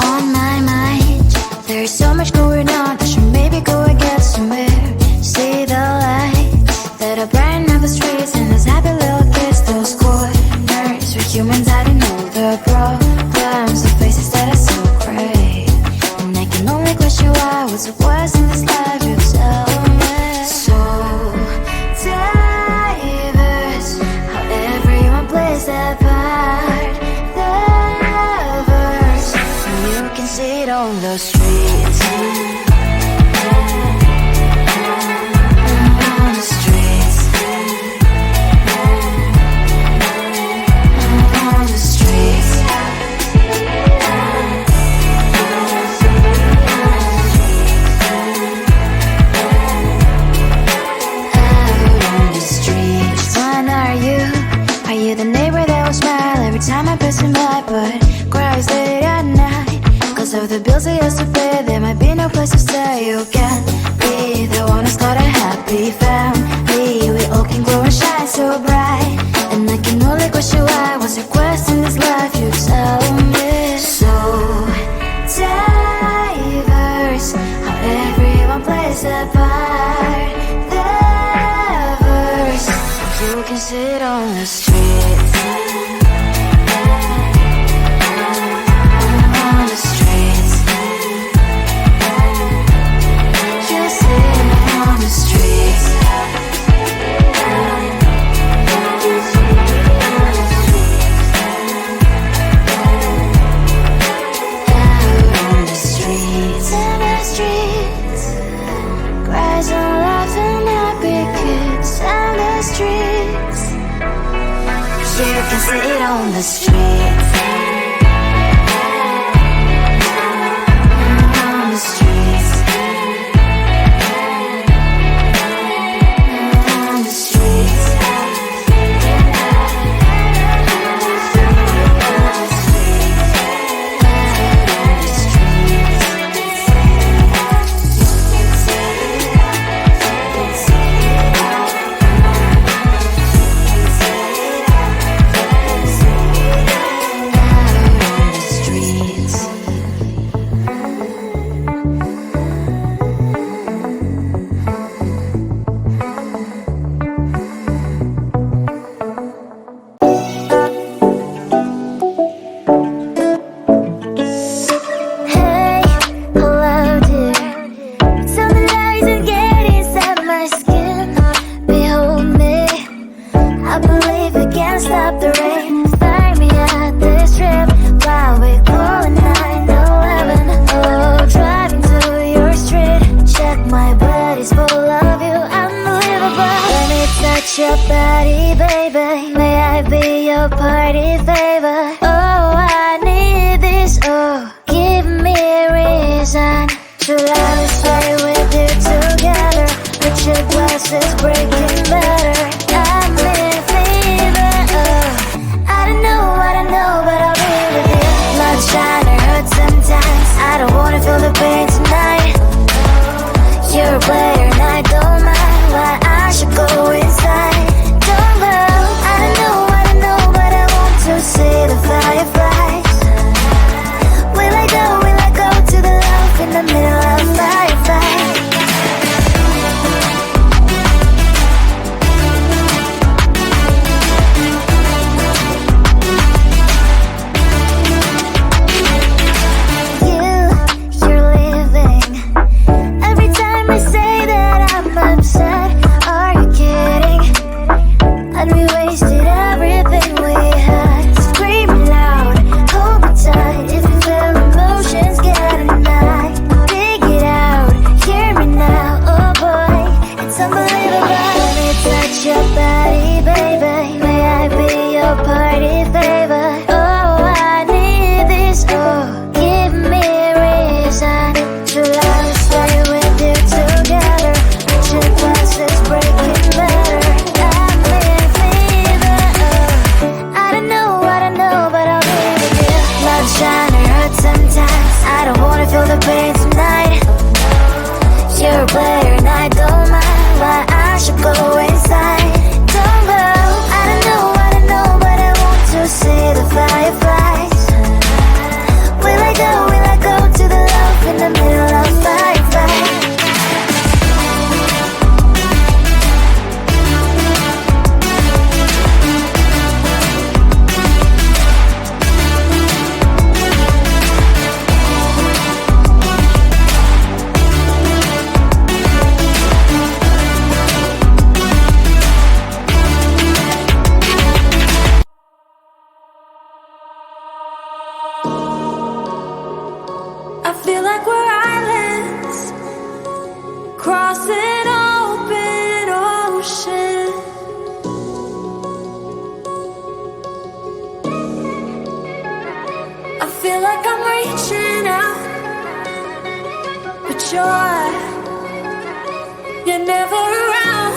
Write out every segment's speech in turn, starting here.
On my mind, there's so much going on. I should maybe go and get somewhere. See the lights that are brighten up the streets, and those happy little kids, those corners where humans hiding all the problems, the faces that are so gray. And I can only question why, what's the worst in this life, you tell me. So diverse, how everyone plays their part. The verse, you can see it on the streets. On the streets. On the streets. Are you the neighbor that will smile every time I pass him by, but cries late at night? Cause of the bills I used to pay, there might be no place to stay. You can be the one who's got a happy family. We all can glow and shine so bright, and I can only question why, what's your quest in this life, you tell me. So diverse, how everyone plays their part. You can sit on the streets. On the streets. You sit on the streets. Out on the streets. In the streets. Cries and laughing happy kids. On the streets. You can see it on the streets. On the streets. On the streets. Your body, baby, may I be your party favor? Oh, I need this, oh, give me a reason to let me stay with you together. Put your glasses breaking better, I'm in fever, oh. I don't know, but I'll be with you. Love trying to hurt sometimes, I don't wanna feel the pain tonight. You're a player and I don't mind why I should go inside. Don't go, I don't know, but I want to see the fireflies. Will I go to the love in the middle of fireflies? across an open ocean. I feel like I'm reaching out, but you're never around.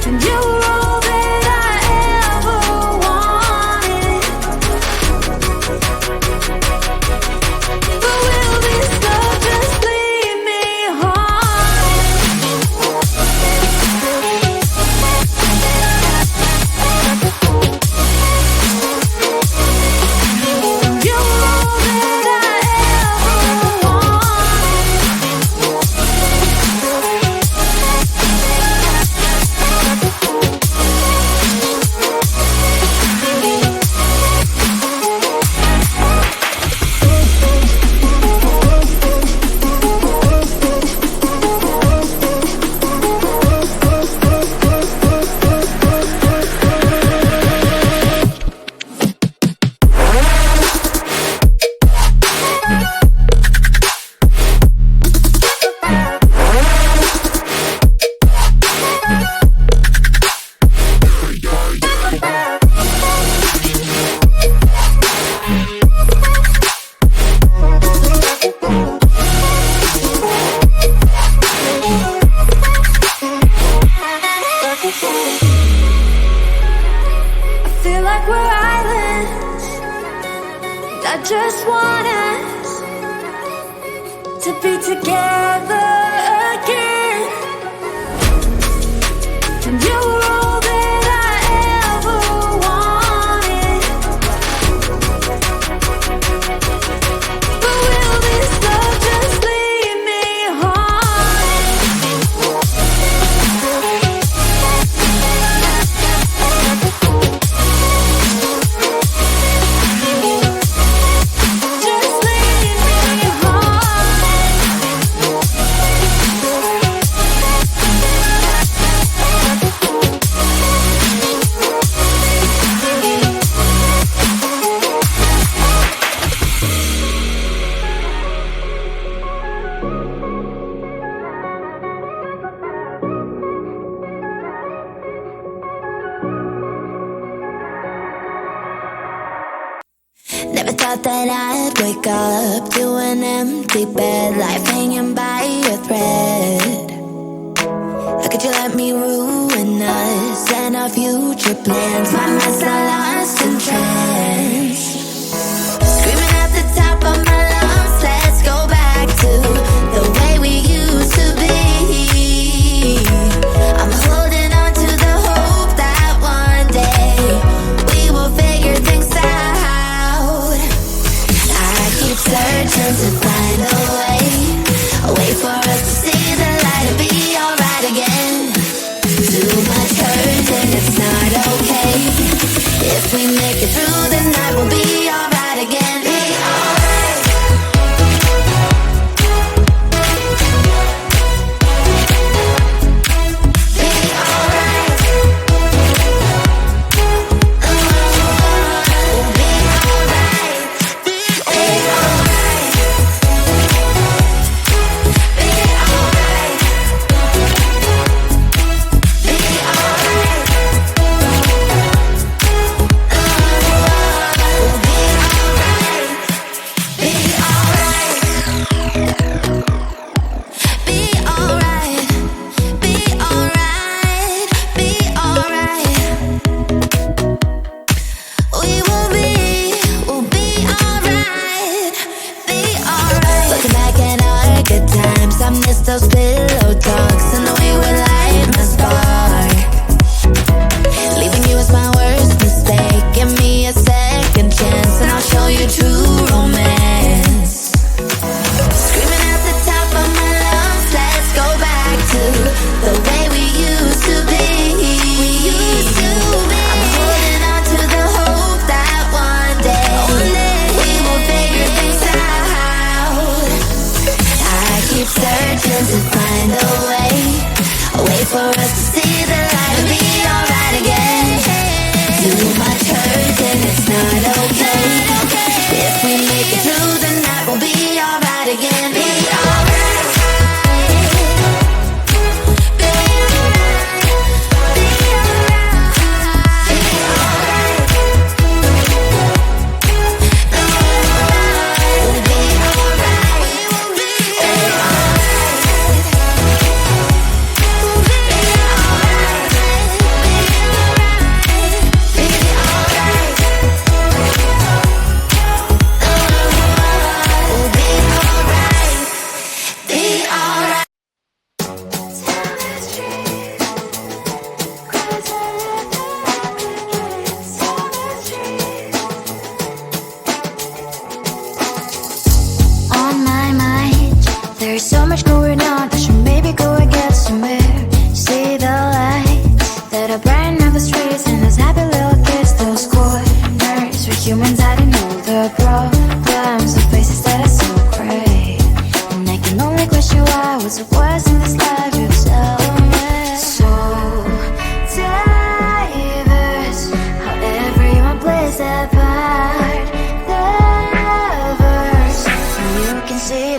And you're all that I ever wanted. But will this love just leave me You're all that I ever just want us to be together again. And you're all that I ever wanted. But will this love just leave me Never thought that I'd wake up to an empty bed, life hanging by a thread. How could you let me ruin us and our future plans? My mind's not lost in trance, screaming at the top of my lungs. Let's go back to the way we used to be. I'm holding on to the hope that one day we will figure things out. Searching to find a way for us to see the light and be alright again. Too much hurt and it's not okay. If we make it through the night, we'll be alright again. Be alright. Be alright. We'll be alright. Be alright. Those pillow talks and the way we light my spark. Leaving you was my worst mistake. Give me a second chance and I'll show you true romance. Screaming at the top of my lungs, let's go back to the way we used to be. I'm holding on to the hope that one day we will figure things out. I keep searching to find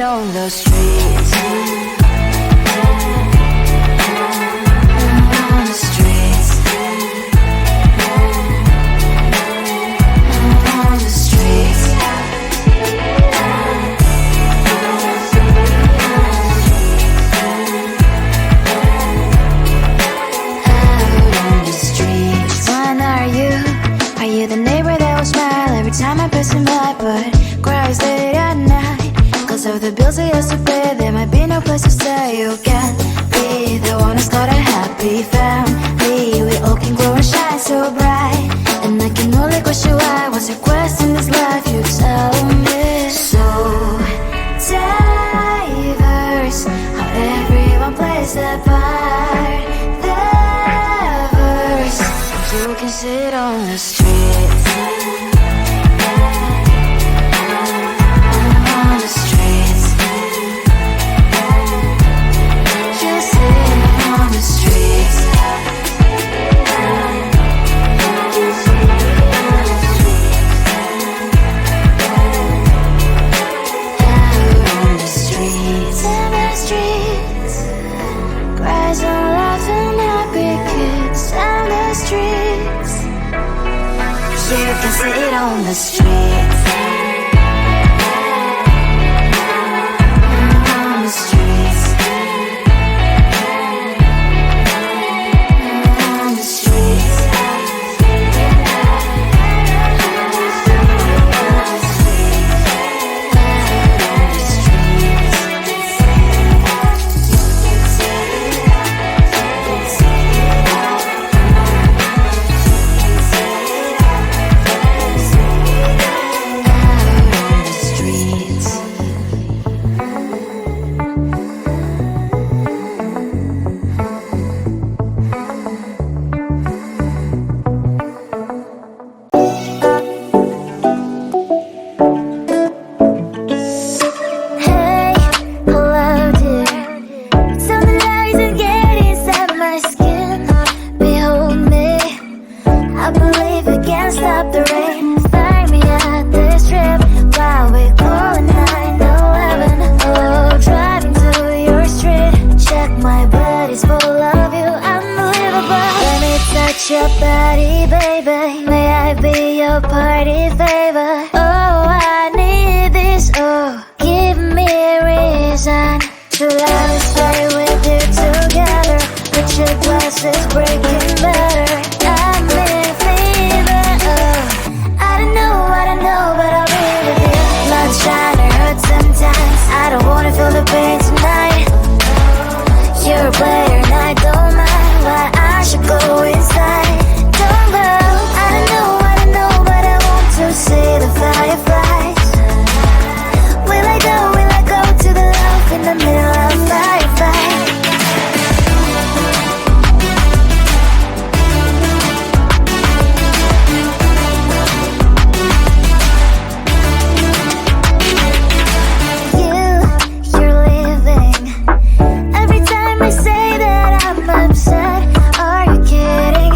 sit on the streets. On the streets. On the streets. The neighbor that will smile every time I pass him by, but cries late at night. Cause of the bills he has to pay, there might be no place to stay. You can't be the one who's got a happy family. We all can grow and shine so bright, and I can only question why. What's your quest in this life? You tell me. So diverse, how everyone plays their part. Their verse, you can sit on the street. You can sit on the streets. On the streets. On the streets. Your body, baby, may I be your party favor? Oh, I need this, oh, give me a reason to let us stay with you together. Put your glasses breaking better. I'm in fever, oh, I don't know, but I'll be with you. Blood shine, it hurts sometimes. I don't wanna feel the pain tonight. You're a player and I don't mind why I should go inside. Don't go, I don't know, but I want to see the fireflies. Will I go to the love in the middle of fireflies? You're leaving. Every time I say that I'm upset, are you kidding?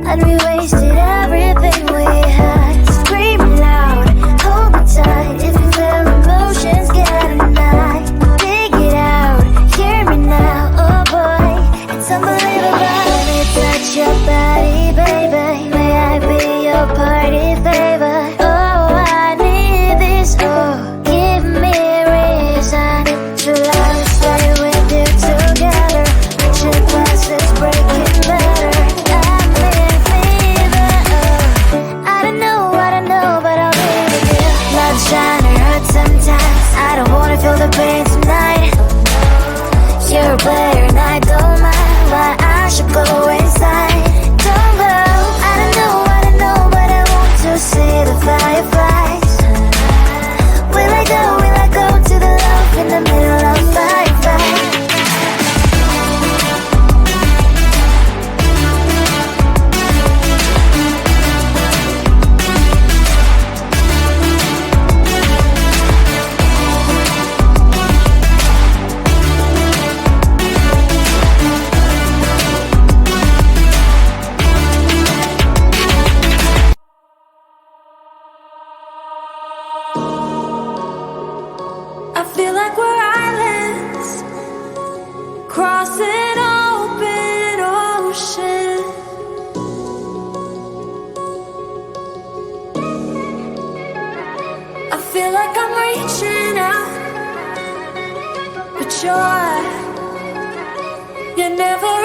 And we wasted everything we had. Screaming loud, hold me tight. If you feel emotions getting high, dig it out, hear me now. Oh boy, it's unbelievable. Let me touch your body, baby. May I be your party favor? Oh, I need this, oh, give me a reason to let us stay with you together. Put your glasses breaking better. I'm in fever, oh, I don't know, but I'll be with you. Blood shine, it hurts sometimes. I don't wanna feel the pain tonight. You're a player and I don't mind why I should go inside. Don't go, I don't know, but I want to see the fireflies. Will I go to the love in the middle of fireflies? I feel like we're islands crossing open ocean. I feel like I'm reaching out, but you're never